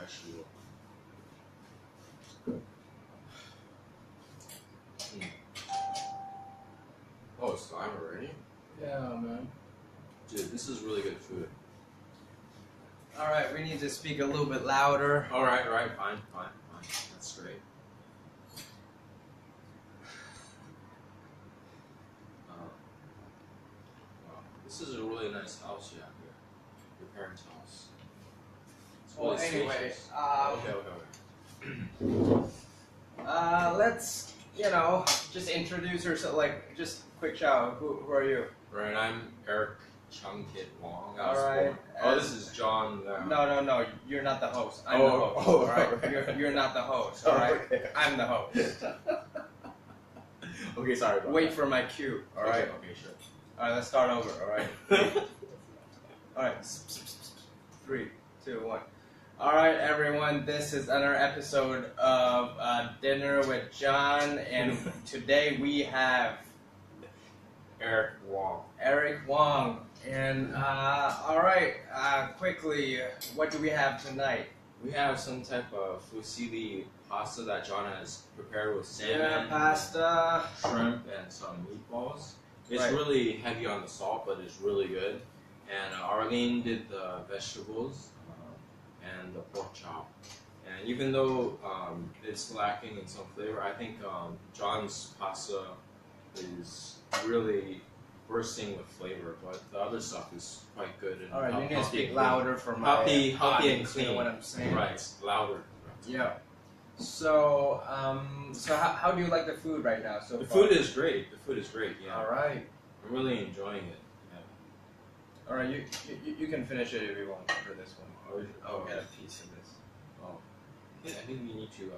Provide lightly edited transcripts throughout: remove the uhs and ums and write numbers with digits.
vegetable. Mm. Oh, it's live already? Yeah, man. Dude, this is really good food. Alright, we need to speak a little bit louder. Alright, fine. That's great. Wow. This is a really nice house you have here. Your parents' house. It's really Anyway, spacious. Okay. let's, just introduce yourself, like, just quick shout. Who are you? Right, I'm Eric Chung-Kit Wong. Alright. This is John. No, you're not the host. I'm the host. Alright? You're not the host, alright? Okay. I'm the host. Okay, sorry about Wait that. for my cue, alright? Okay, sure. Alright, let's start over, alright? Alright, 3, 2, 1. Alright, everyone, this is another episode of Dinner with John, and today we have Eric Wong. And, alright, quickly, what do we have tonight? We have some type of fusilli pasta that John has prepared with salmon, Yeah, pasta, shrimp, and some meatballs. It's Right. really heavy on the salt, but it's really good. And Arlene did the vegetables and the pork chop. And even though it's lacking in some flavor, I think John's pasta is really bursting with flavor, but the other stuff is quite good. And alright, you need to healthy speak and louder for my healthy and audience, clean. you know what I'm saying? Right, it's louder. Yeah. So, how do you like the food right now so The far? food is great. Yeah. Alright. I'm really enjoying it. Yeah. Alright, you can finish it if you want for this one. I'll get a piece of this. Oh. I think you need to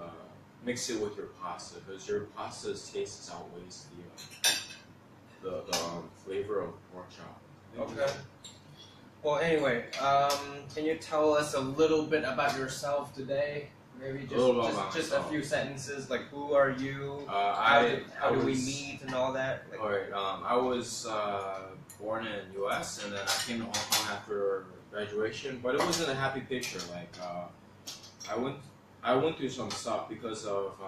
mix it with your pasta because your pasta's taste outweighs the flavor of pork chop. Okay. Well, anyway, can you tell us a little bit about yourself today? Maybe just a few sentences, like who are you? How do we meet and all that? Like, Alright, I was born in U.S. and then I came to Hong Kong after graduation, but it wasn't a happy picture. Like I went through some stuff because of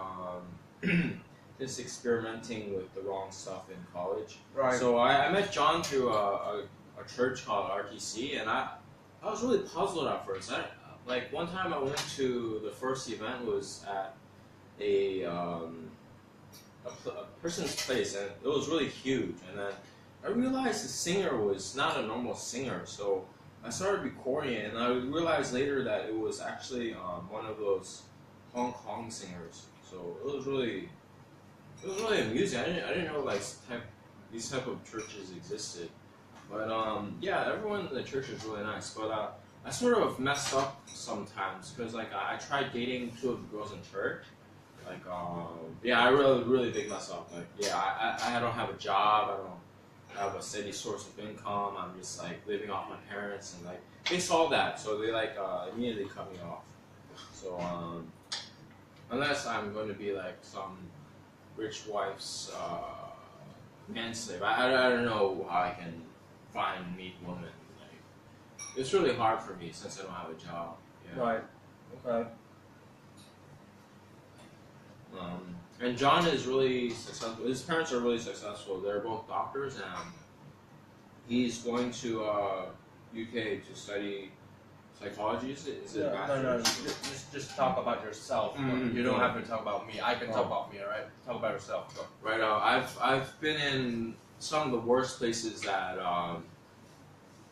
just experimenting with the wrong stuff in college. Right. So I met John through a church called RTC, and I was really puzzled at first. Like one time I went to the first event was at a person's place, and it was really huge. And then I realized the singer was not a normal singer, so I started recording it, and I realized later that it was actually one of those Hong Kong singers. So it was really amusing. I didn't know like these type of churches existed. But yeah, everyone in the church is really nice. But I sort of messed up sometimes because like I tried dating two of the girls in church. Like yeah, I really big mess up. Like yeah, I don't have a job. I don't have a steady source of income. I'm just like living off my parents, and like they saw that, so they like immediately cut me off. So unless I'm going to be like some rich wife's manslave, I don't know how I can find and meet women. Like it's really hard for me since I don't have a job. Yeah. Right. Okay. And John is really successful. His parents are really successful. They're both doctors, and he's going to UK to study psychology. Is it No. Just talk about yourself. You don't have to talk about me. I can talk about me. All right. Talk about yourself. Go. Right. I've been in some of the worst places that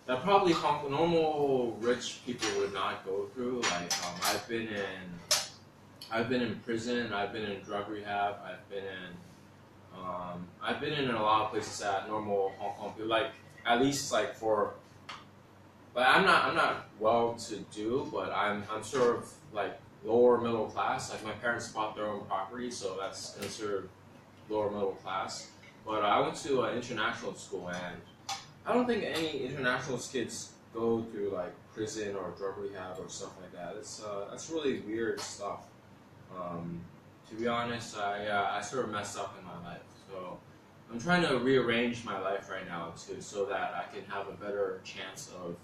probably normal rich people would not go through. Like I've been in prison. I've been in drug rehab. I've been in a lot of places that normal Hong Kong people, like at least like for. But I'm not well to do, but I'm sort of like lower middle class. Like my parents bought their own property, so that's considered lower middle class. But I went to an international school, and I don't think any international kids go through like prison or drug rehab or stuff like that. That's really weird stuff. To be honest, I sort of messed up in my life, so I'm trying to rearrange my life right now so that I can have a better chance of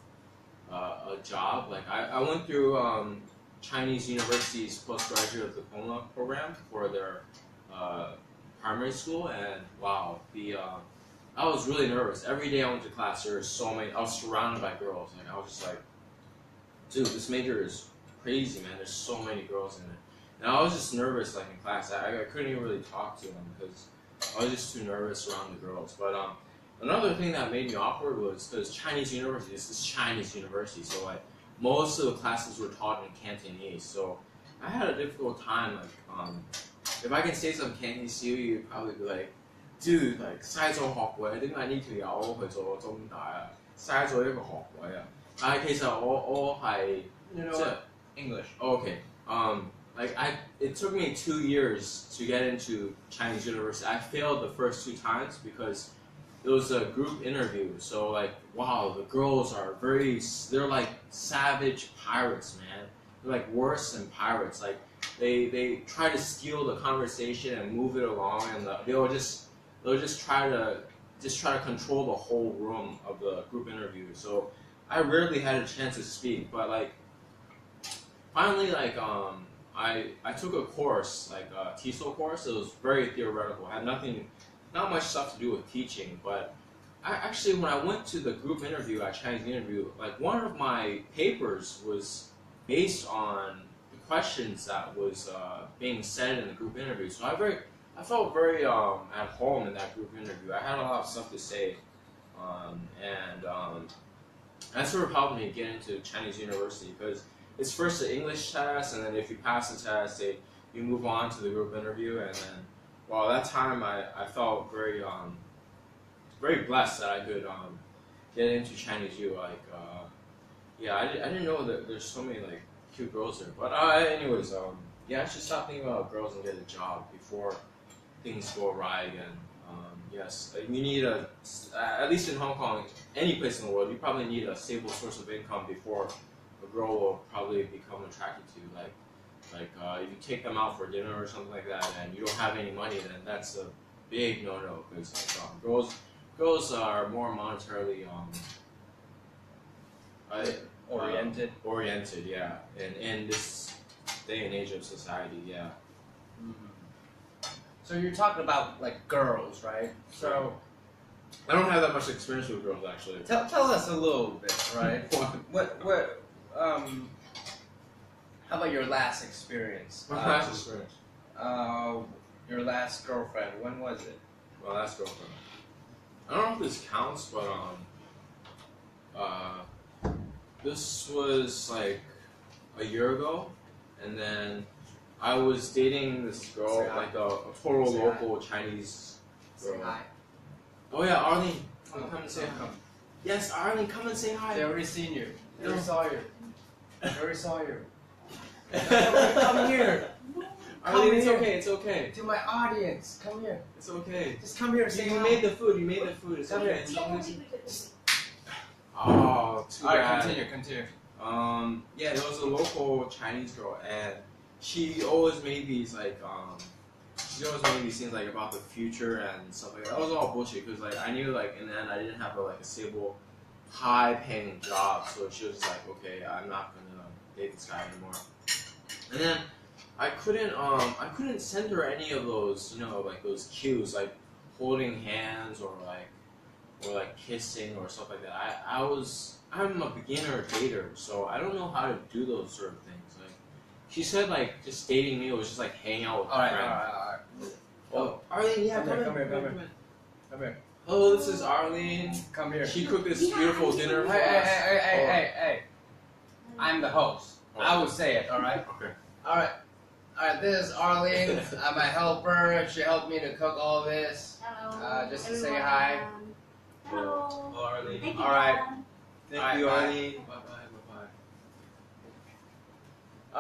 a job. Like I went through Chinese University's postgraduate diploma program for their primary school, and wow, I was really nervous. Every day I went to class, there were so many. I was surrounded by girls, and I was just like, dude, this major is crazy, man. There's so many girls in it, and I was just nervous, like in class. I couldn't even really talk to them because I was just too nervous around the girls. But another thing that made me awkward was because Chinese University, this is Chinese University, so like most of the classes were taught in Cantonese, so I had a difficult time. Like, if I can say some Cantonese to you, you'd probably be like, dude, like 嘥咗學位，點解呢條友去做中大啊？嘥咗一個學位啊！但係其實我係 You know 即係 what? English. Okay. Like it took me 2 years to get into Chinese University. I failed the first 2 times because it was a group interview. So like, wow, the girls are they're like savage pirates, man. They're like worse than pirates. Like they try to steal the conversation and move it along, and they'll just try to control the whole room of the group interview. So I rarely had a chance to speak, but like finally, like I took a course, like a TESOL course. It was very theoretical. It had not much stuff to do with teaching. But actually, when I went to the group interview at Chinese interview, like one of my papers was based on the questions that was being said in the group interview. So I felt very at home in that group interview. I had a lot of stuff to say, and that sort of helped me get into Chinese University because it's first the English test, and then if you pass the test, you move on to the group interview, and then, well, that time I felt very very blessed that I could get into Chinese U. Like, yeah, I didn't know that there's so many like cute girls there. But anyways, yeah, I should stop thinking about girls and get a job before things go awry again. Yes, you need at least in Hong Kong, any place in the world, you probably need a stable source of income before a girl will probably become attracted to you. Like if you take them out for dinner or something like that, and you don't have any money, then that's a big no-no because like, girls are more monetarily oriented, yeah, in this day and age of society, yeah. Mm-hmm. So you're talking about like girls, right? So I don't have that much experience with girls actually. tell us a little bit, right? what how about your last experience? My last experience. Your last girlfriend. When was it? My last girlfriend. I don't know if this counts, but this was like a year ago, and then I was dating this girl, like a total local Chinese girl. Say hi. Oh yeah, Arlene, come and say hi. Yes, Arlene, come and say hi. They already seen you. They already saw you. They already saw you. Come here. Arlene, it's here. okay, it's okay. To my audience, come here. It's okay. Just come here. Say You hi. made the food, It's Come okay. here. Oh, too bad. Alright, continue. Yeah, it was a local Chinese girl, and she always made these like she always made these things like about the future and stuff like that. That was all bullshit because like I knew like in the end I didn't have a stable, high-paying job, so she was just like, okay, I'm not gonna date this guy anymore. And then I couldn't send her any of those, like those cues, like holding hands or like kissing or stuff like that. I'm a beginner dater, so I don't know how to do those sort of things. Like she said, like just dating me was just like hanging out with a friend. Alright. Oh, Arlene, yeah, come here. Oh, this is Arlene. Come here. She cooked this beautiful dinner for us. Hey. I'm the host. Oh. I will say it, alright? Okay. Alright, this is Arlene. I'm a helper. She helped me to cook all this. Hello. Just to say hi. Hello. Oh, Arlene. Thank you. Alright. Thank you, Bye. Arlene. Bye-bye.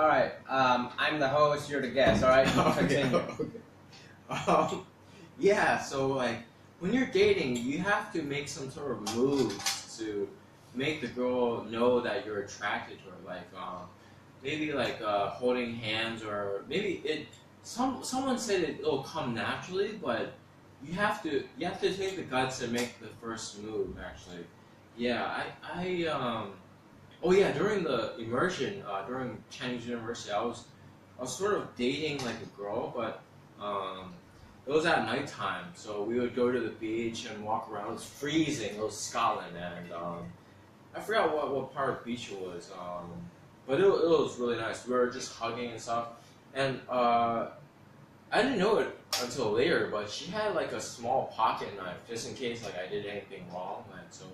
Alright, I'm the host, you're the guest, alright? Continue. Okay. Yeah, so like when you're dating, you have to make some sort of moves to make the girl know that you're attracted to her. Like maybe like holding hands, or maybe someone said it'll come naturally, but you have to take the guts to make the first move. Actually, yeah, Oh yeah, during the immersion, during Chinese University, I was sort of dating like a girl, but it was at nighttime, so we would go to the beach and walk around. It was freezing. It was Scotland, and I forgot what part of the beach it was, but it was really nice. We were just hugging and stuff, and I didn't know it until later, but she had like a small pocket knife just in case like I did anything wrong. And so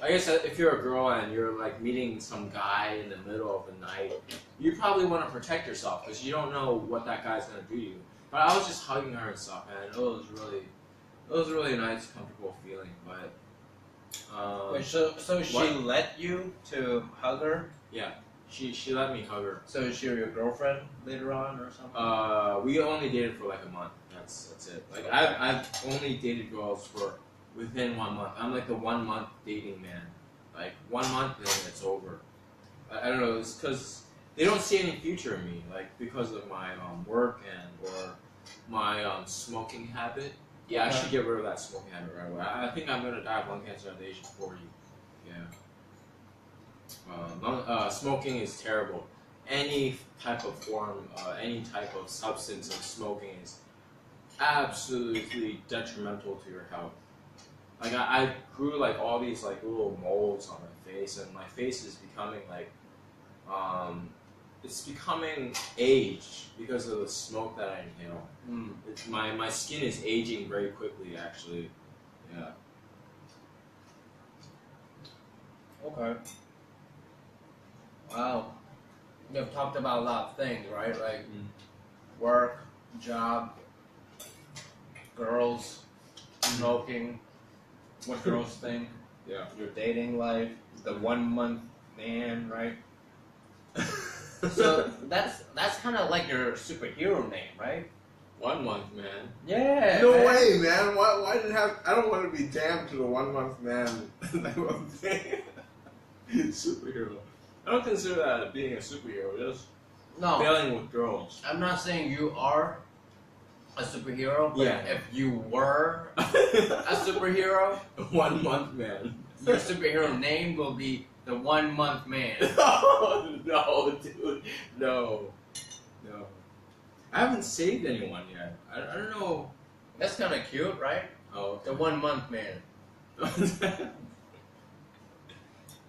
I guess if you're a girl and you're like meeting some guy in the middle of the night, you probably want to protect yourself because you don't know what that guy's gonna do to you. But I was just hugging her and stuff, and it was really a nice, comfortable feeling. But Wait, so she let you to hug her? Yeah, she let me hug her. So is she your girlfriend later on or something? We only dated for like a month. That's it. Like I've only dated girls for within 1 month. I'm like the 1 month dating man. Like 1 month, then it's over. I don't know. It's because they don't see any future in me. Like because of my work or my smoking habit. Yeah, I should get rid of that smoking habit right away. I think I'm gonna die of lung cancer at the age of 40. Yeah. Smoking is terrible. Any type of form, any type of substance of smoking is absolutely detrimental to your health. Like I grew like all these like little moles on my face, and my face is becoming like, it's becoming aged because of the smoke that I inhale. It's my skin is aging very quickly, actually. Yeah. Okay. Wow. You've talked about a lot of things, right? Like work, job, girls, smoking, what girls think, Yeah. your dating life, the 1 month man, right? So that's kind of like your superhero name, right? 1 month, man. Yeah. No man. way, man. Why did it have? I don't want to be damned to the 1 month man. Superhero. I don't consider that being a superhero. Just No, failing with girls. I'm not saying you are a superhero, but Yeah. if you were a superhero, 1 month, man. your superhero name will be the 1 month man. No, dude. No. I haven't saved anyone yet. I don't know. That's kind of cute, right? Oh, The 1 month man.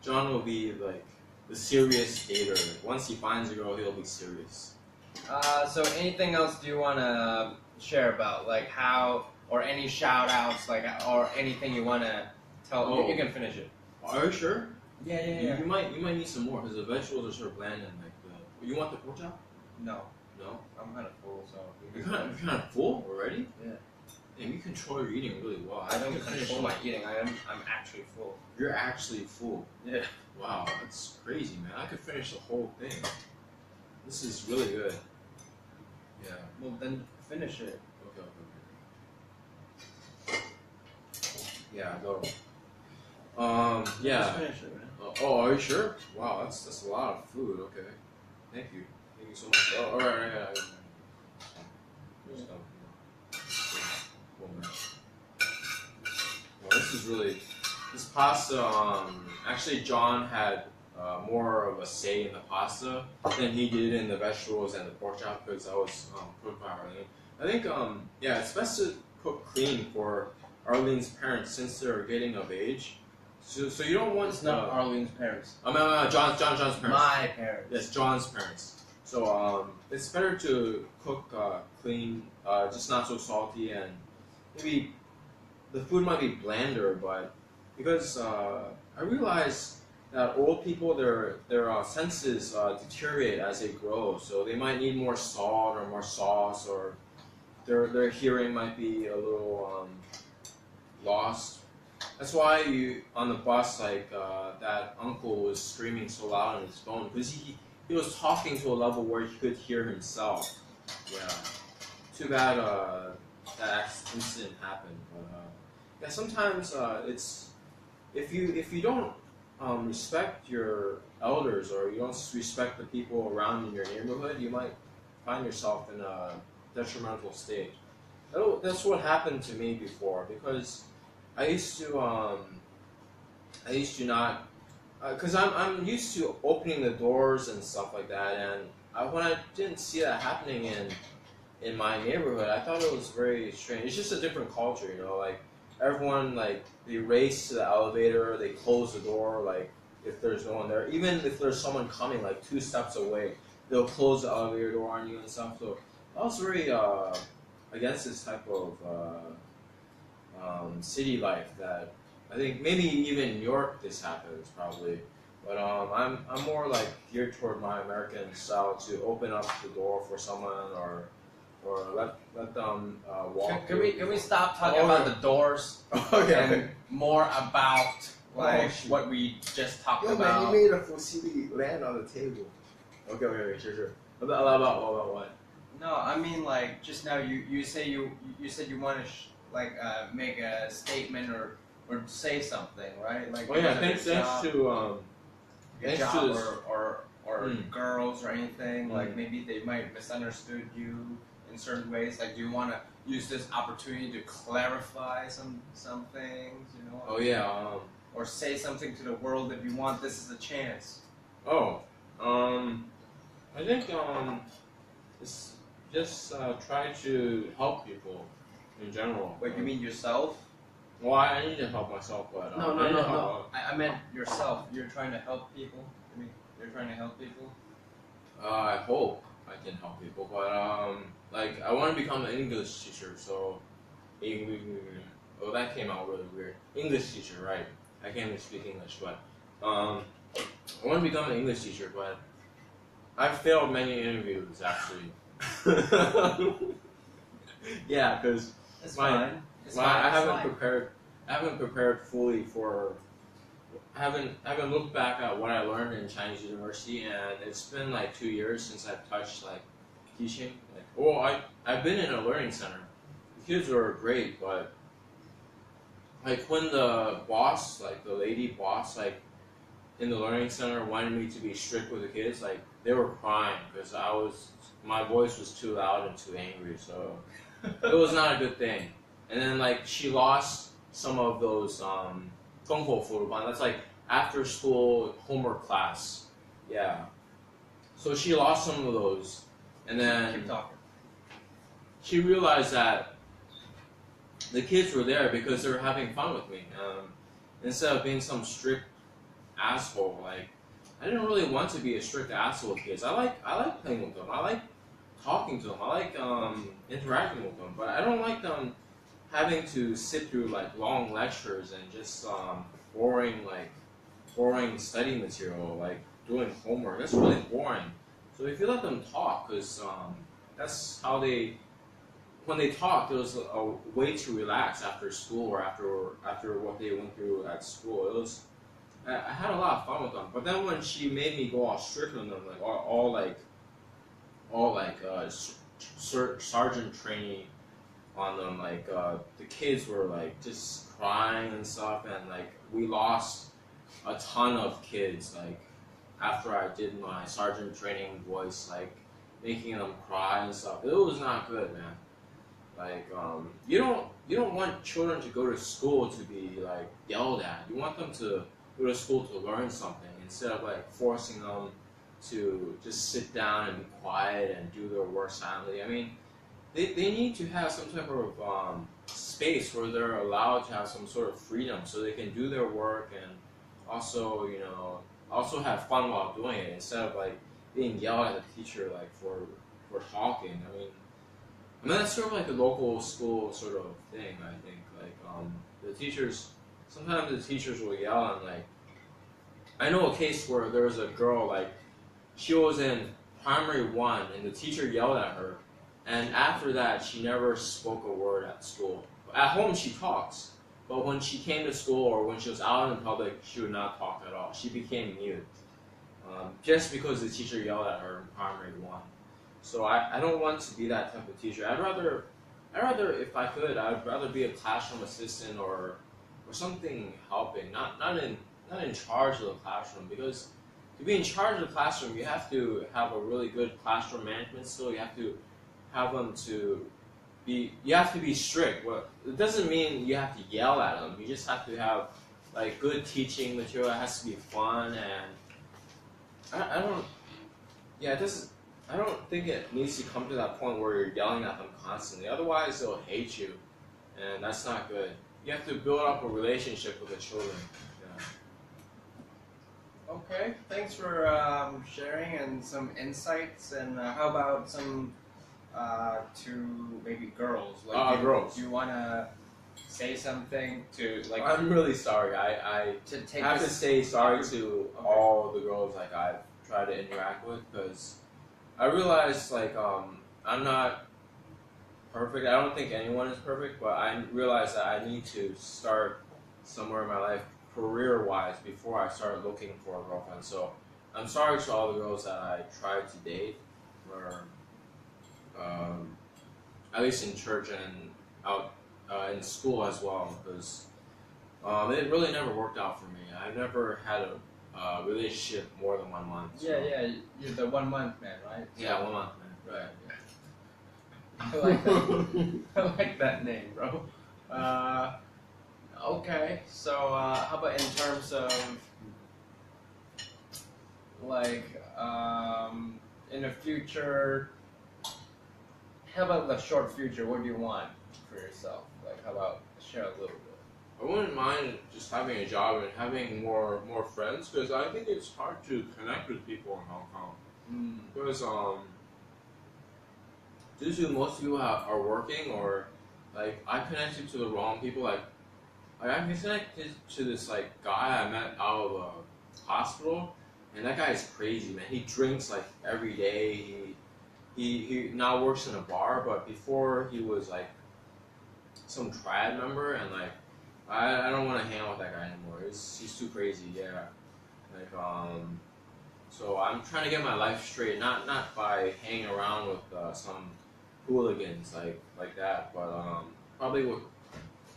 John will be like the serious hater. Once he finds a girl, he'll be serious. So anything else do you want to share about, like how, or any shout outs, like, or anything you want to tell? Oh. You can finish it. Are you sure? Yeah. You might need some more because the vegetables are sort of bland and like the. You want the pork chop? No, No. I'm kind of full, so. You're kind of full already. Yeah. Damn, you control your eating really well. I don't can finish control my eating. I'm actually full. You're actually full. Yeah. Wow, that's crazy, man. I could finish the whole thing. This is really good. Yeah. Well, then finish it. Okay. Yeah, go. Yeah. Just finish it, man. Oh, are you sure? Wow, that's a lot of food. Okay. Thank you so much. Oh, all right. Just, well, this is really this pasta. Actually, John had more of a say in the pasta than he did in the vegetables and the pork chop because I was cooked by Arlene. I think yeah, it's best to cook clean for Arlene's parents since they're getting of age. So you don't want It's not Arlene's parents. John's parents. My parents. Yes, John's parents. So it's better to cook clean, just not so salty, and maybe the food might be blander, but because I realize that old people their senses deteriorate as they grow, so they might need more salt or more sauce, or their hearing might be a little lost. That's why you on the bus, like that uncle was screaming so loud on his phone because he was talking to a level where he could hear himself. Yeah. Too bad that incident happened. But yeah, sometimes it's if you don't respect your elders or you don't respect the people around in your neighborhood, you might find yourself in a detrimental state. That's what happened to me before because I used to not because I'm used to opening the doors and stuff like that, and when I didn't see that happening in my neighborhood, I thought it was very strange. It's just a different culture, you know. Like everyone, like they race to the elevator, they close the door, like if there's no one there. Even if there's someone coming, like 2 steps away, they'll close the elevator door on you and stuff. So I was very against this type of city life that I think maybe even in New York this happens probably. But I'm more like geared toward my American style to open up the door for someone or let them walk. Can we stop talking about the doors Okay. and more about like shoot. what we just talked Yo, about? man, you made a fusilli land on the table. Okay, sure. About what? No, I mean like just now you said you want to make a statement or say something, right? Like Oh yeah, thanks thanks to your thanks job to this- or Mm. girls or anything. Like Mm. maybe they might misunderstood you in certain ways. Like do you want to use this opportunity to clarify some things, you know? Oh yeah. Or say something to the world if you want. This is a chance. I think it's just try to help people in general. Wait, you mean yourself? Well, I need to help myself, but No. I need to help, I meant yourself. You're trying to help people. I mean, you're trying to help people. I hope I can help people, but like I want to become an English teacher. So, oh, that came out really weird. English teacher, right? I can't even speak English, but I want to become an English teacher, but I've failed many interviews actually. Yeah, because It's My- fine. It's fine. I It's haven't fine. prepared. I haven't prepared fully for. I haven't looked back at what I learned in Chinese university, and it's been like 2 years since I've touched like teaching. Like, well, I've been in a learning center. The kids were great, but like when the boss, like the lady boss, like in the learning center wanted me to be strict with the kids, like they were crying because my voice was too loud and too angry, so it was not a good thing. And then like she lost some of those 丰富辅导班, that's like after school homework class. Yeah. So she lost some of those, and then Keep talking. she realized that the kids were there because they were having fun with me. Instead of being some strict asshole, like I didn't really want to be a strict asshole with kids. I like playing with them. I like talking to them. I like interacting with them. But I don't like them having to sit through like long lectures and just boring study material, like doing homework. That's really boring. So if you let them talk, because that's how when they talked, it was a way to relax after school or after what they went through at school. I had a lot of fun with them. But then when she made me go all strict on them, like sergeant training on them, like the kids were like just crying and stuff, and like we lost a ton of kids like after I did my sergeant training voice, like making them cry and stuff. It was not good, man. Like you don't want children to go to school to be like yelled at. You want them to go to school to learn something instead of like forcing them to just sit down and be quiet and do their work silently. I mean, they need to have some type of space where they're allowed to have some sort of freedom so they can do their work and also, you know, also have fun while doing it instead of like being yelled at the teacher like for talking. I mean that's sort of like the local school sort of thing. I think like the teachers, sometimes the teachers will yell, and like I know a case where there was a girl, like she was in primary 1 and the teacher yelled at her, and after that she never spoke a word at school. At home she talks, but when she came to school or when she was out in public, she would not talk at all. She became mute just because the teacher yelled at her in primary 1. So I don't want to be that type of teacher. I'd rather if I could, I'd rather be a classroom assistant or something helping, not in charge of the classroom, because to be in charge of the classroom, you have to have a really good classroom management skill. You have to have them to be. You have to be strict. Well, it doesn't mean you have to yell at them. You just have to have like good teaching material. It has to be fun, and I don't. Yeah, it doesn't. I don't think it needs to come to that point where you're yelling at them constantly. Otherwise, they'll hate you, and that's not good. You have to build up a relationship with the children. Yeah. Okay, thanks for sharing and some insights. And how about some to maybe girls? Girls. Do you want to say something to like I'm really sorry. I to take have to us? say sorry to all the girls like I've tried to interact with, because I realized like I'm not perfect. I don't think anyone is perfect, but I realized that I need to start somewhere in my life career-wise before I start looking for a girlfriend. So I'm sorry to all the girls that I tried to date, or at least in church and out in school as well, because it really never worked out for me. I never had a relationship more than 1 month. So. Yeah, you're the 1 month man, right? Yeah, 1 month, man. Right. Yeah. I like that. I like that name, bro. Okay, so how about in terms of like in the future? How about the short future? What do you want for yourself? Like, how about share a little bit? I wouldn't mind just having a job and having more friends, because I think it's hard to connect with people in Hong Kong. Because due to most people are working, or like I connected to the wrong people. Like I connected to this like guy I met out of a hospital, and that guy is crazy, man. He drinks like every day. He now works in a bar, but before he was like some triad member, and like I don't want to hang out with that guy anymore. He's too crazy, yeah. Like so I'm trying to get my life straight, not by hanging around with some hooligans like that, but probably with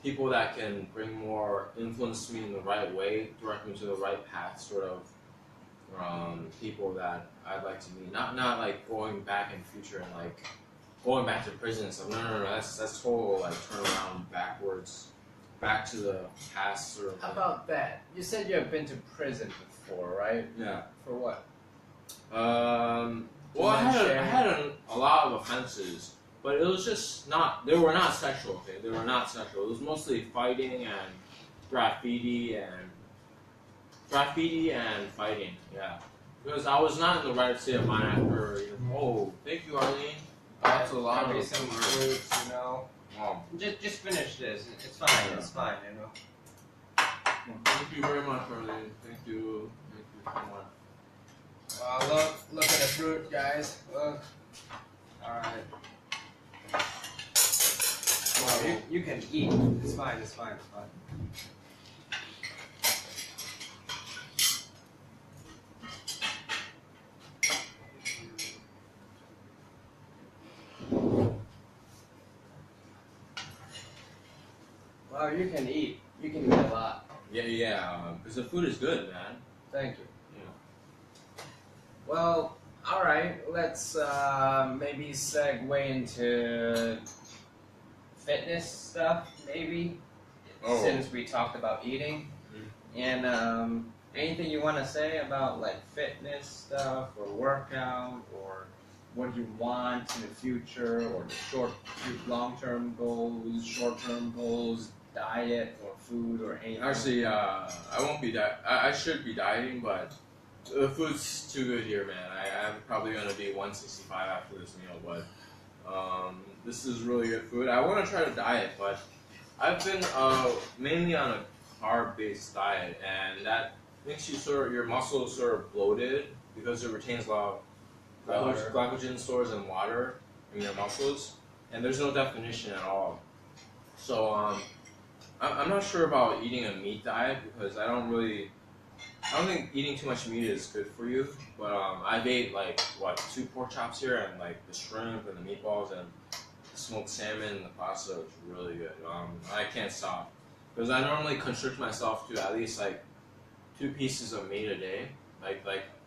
people that can bring more influence me in the right way, direct me to the right path, sort of. People that I'd like to meet, not like going back in future and like going back to prison and stuff. No, that's total like turn around backwards, back to the past sort of. How about that? You said you have been to prison before, right? Yeah. For what? Well, I had a lot of offenses, but it was just not. They were not sexual. Okay, they were not sexual. It was mostly fighting and graffiti and fighting. Yeah, because I was not in the right state of mind after. Oh, thank you, Arlene. That's a lot Maybe of some fruits, you know. Just finish this. It's fine. Yeah. It's fine, you know. Thank you very much, Arlene. Thank you so much. Look at the fruit, guys. Look. All right. Well, you can eat. It's fine. It's fine. It's fine. Wow, you can eat. You can eat a lot. Yeah, because the food is good, man. Thank you. Yeah. Well, all right. Let's maybe segue into fitness stuff, maybe. Oh. Since we talked about eating, and anything you want to say about like fitness stuff or workout or what you want in the future or the long-term goals, short-term goals, diet or food or anything? Actually, I won't be I should be dieting, but the food's too good here, man. I'm probably gonna be 165 after this meal, but this is really good food. I want to try to diet, but I've been mainly on a carb-based diet, and that makes you your muscles sort of bloated because it retains a lot of glycogen stores and water in your muscles, and there's no definition at all. So I'm not sure about eating a meat diet, because I don't think eating too much meat is good for you. But I've ate like 2 pork chops here, and like the shrimp and the meatballs and the smoked salmon and the pasta is really good. I can't stop, because I normally constrict myself to at least like 2 pieces of meat a day, like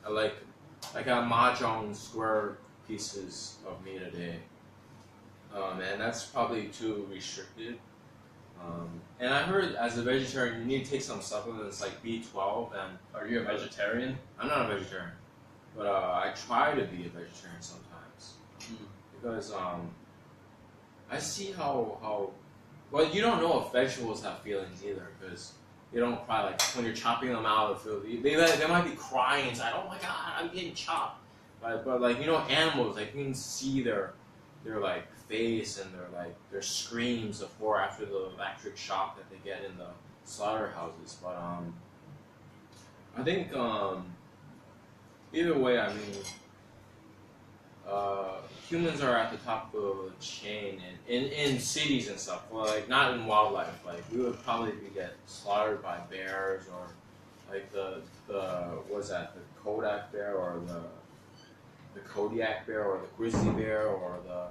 a mahjong square pieces of meat a day. And that's probably too restricted. And I heard as a vegetarian you need to take some supplements like B12. And Are you a vegetarian? I'm not a vegetarian, but I try to be a vegetarian sometimes because I see how well you don't know if vegetables have feelings either because they don't cry like when you're chopping them out of the field. They might be crying inside. Oh my god, I'm getting chopped. But like animals, like you can see their like face and their screams before after the electric shock that they get in the slaughterhouses. But I think either way, I mean, humans are at the top of the chain in cities and stuff. Well, like not in wildlife. Like we would probably get slaughtered by bears or like the what's that? The Kodak bear or the Kodiak bear or the grizzly bear or the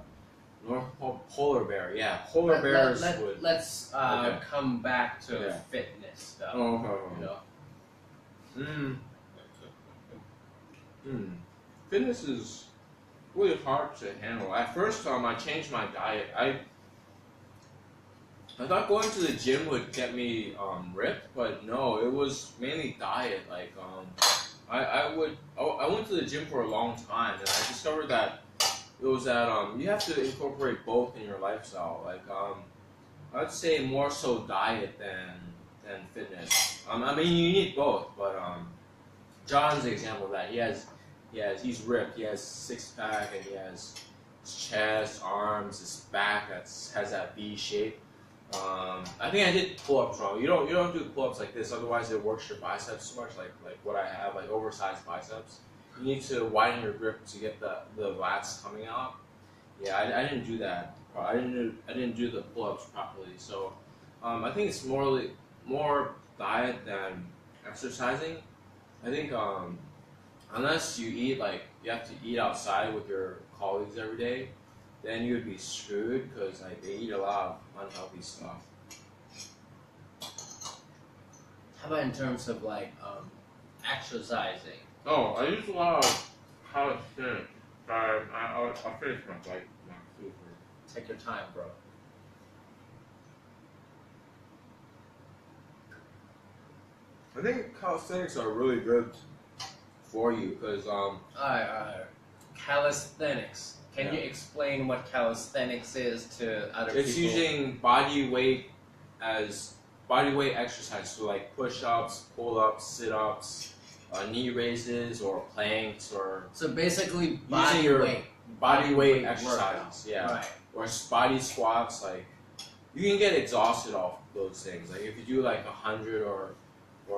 North polar bear. Yeah, polar bears would. Let's Okay. come back to Yeah. fitness stuff. Oh, okay. You know. Fitness is really hard to handle. At first, I changed my diet. I thought going to the gym would get me ripped, but no, it was mainly diet. Like I went to the gym for a long time, and I discovered that it was that you have to incorporate both in your lifestyle. Like I'd say more so diet than fitness. I mean you need both, but John's the example of that. He's ripped. He has 6-pack, and he has his chest, arms, his back has that V shape. I think I did pull-ups wrong. You don't do pull-ups like this, otherwise it works your biceps too much. Like what I have, like oversized biceps. You need to widen your grip to get the lats coming out. Yeah, I didn't do that. I didn't do the pull-ups properly. So I think it's more diet than exercising. I think unless you eat like you have to eat outside with your colleagues every day, then you would be screwed because like they eat a lot of unhealthy stuff. How about in terms of like exercising? Oh, I use a lot of calisthenics. I'll finish my food first. Take your time, bro. I think calisthenics are really good for you because Alright. Calisthenics. Can Yeah. you explain what calisthenics is to other it's people? using body weight as body weight exercise, so like push-ups, pull-ups, sit-ups, knee raises, or planks, or So basically, using body your weight. body weight workout. exercises. Yeah. Right. Or body squats. Like you can get exhausted off those things. Like if you do like 100 or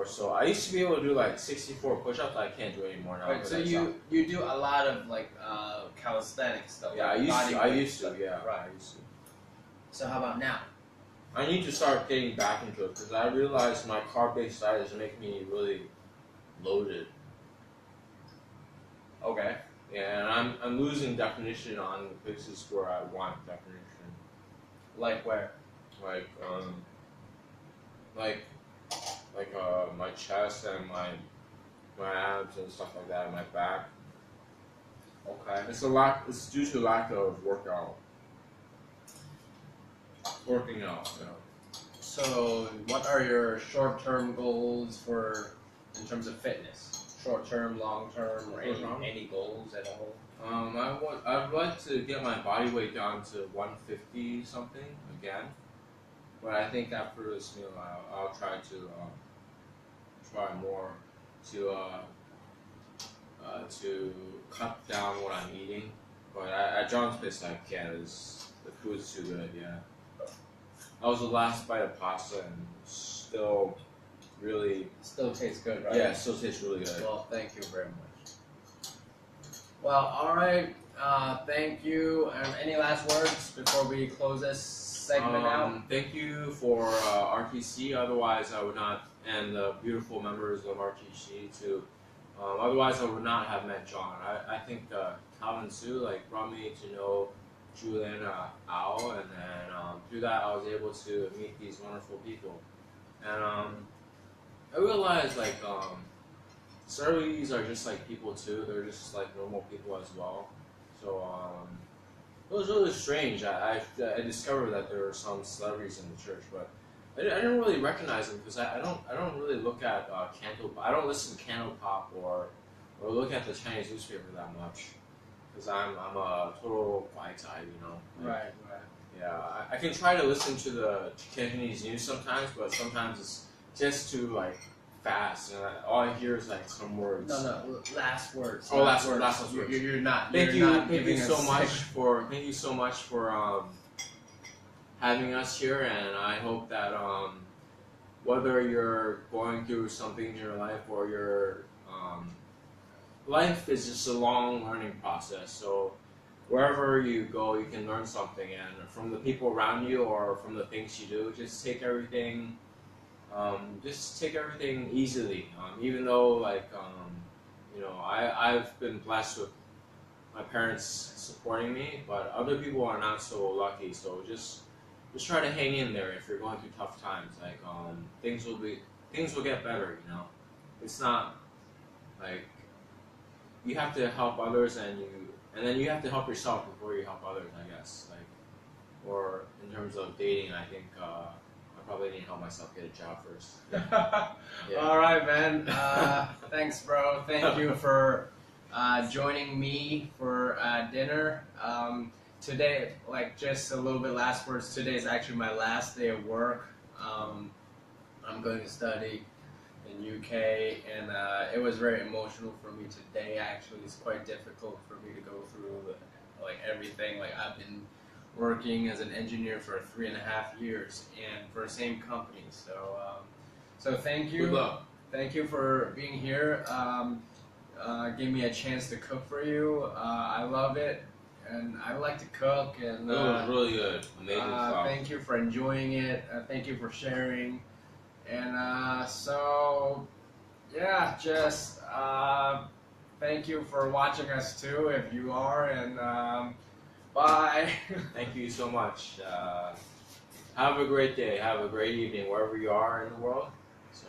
so. I used to be able to do like 64 push-ups. I can't do anymore now. Right. 'cause So I stopped. you do a lot of like calisthenics stuff. Yeah, I like used body to. I weight used to. stuff. Yeah. Right. I used to. So how about now? I need to start getting back into it because I realized my carb-based diet is making me really loaded. Okay. Yeah, and I'm losing definition on the places where I want definition. Like where? Like my chest and my abs and stuff like that, and my back. Okay. It's due to lack of working out. You know. So what are your short-term goals in terms of fitness? Short-term, long-term, or any goals at all? I'd like to get my body weight down to 150 something again, but I think after this meal I'll try to try more to cut down what I'm eating. But at John's place I can't. The food's too good. Yeah, that was the last bite of pasta and still really. Still tastes good, right? Yeah, it still tastes really good. Well, thank you very much. Well, all right. Thank you. Any last words before we close this segment out? Thank you for RTC. Otherwise, I would not, and the beautiful members of RTC too. Otherwise, I would not have met John. I think Calvin Sue brought me to know Julian Ao, and then through that, I was able to meet these wonderful people. And I realized celebrities are just like people too. They're just like normal people as well. So it was really strange. I discovered that there were some celebrities in the church, but I didn't really recognize him because I don't really look at I don't listen to Cantopop or look at the Chinese newspaper that much because I'm a total quiet type, you know. Like, Right. yeah, I can try to listen to the Cantonese news sometimes, but sometimes it's just too like fast, and all I hear is like some words. No, last words. Oh, last words. You're not. Thank you're you, not thank you giving so us- much for having us here, and I hope that whether you're going through something in your life or your life is just a long learning process. So wherever you go, you can learn something, and from the people around you or from the things you do, just take everything easily. Even though I've been blessed with my parents supporting me, but other people are not so lucky. So just try to hang in there if you're going through tough times. Like things will get better. You know, it's not like you have to help others and then you have to help yourself before you help others. I guess or in terms of dating, I think I probably need to help myself get a job first. Yeah. All right, man. Thanks, bro. Thank you for joining me for dinner. Today, like just a little bit last words. Today is actually my last day of work. I'm going to study in UK, and it was very emotional for me today. Actually, it's quite difficult for me to go through like everything. Like I've been working as an engineer for 3.5 years, and for the same company. So thank you. Good luck. Thank you for being here. Give me a chance to cook for you. I love it, and I like to cook. And It was really good, amazing stuff. thank you for enjoying it. Thank you for sharing. And so, yeah, just thank you for watching us too, if you are. And bye. Thank you so much. Have a great day. Have a great evening wherever you are in the world. So.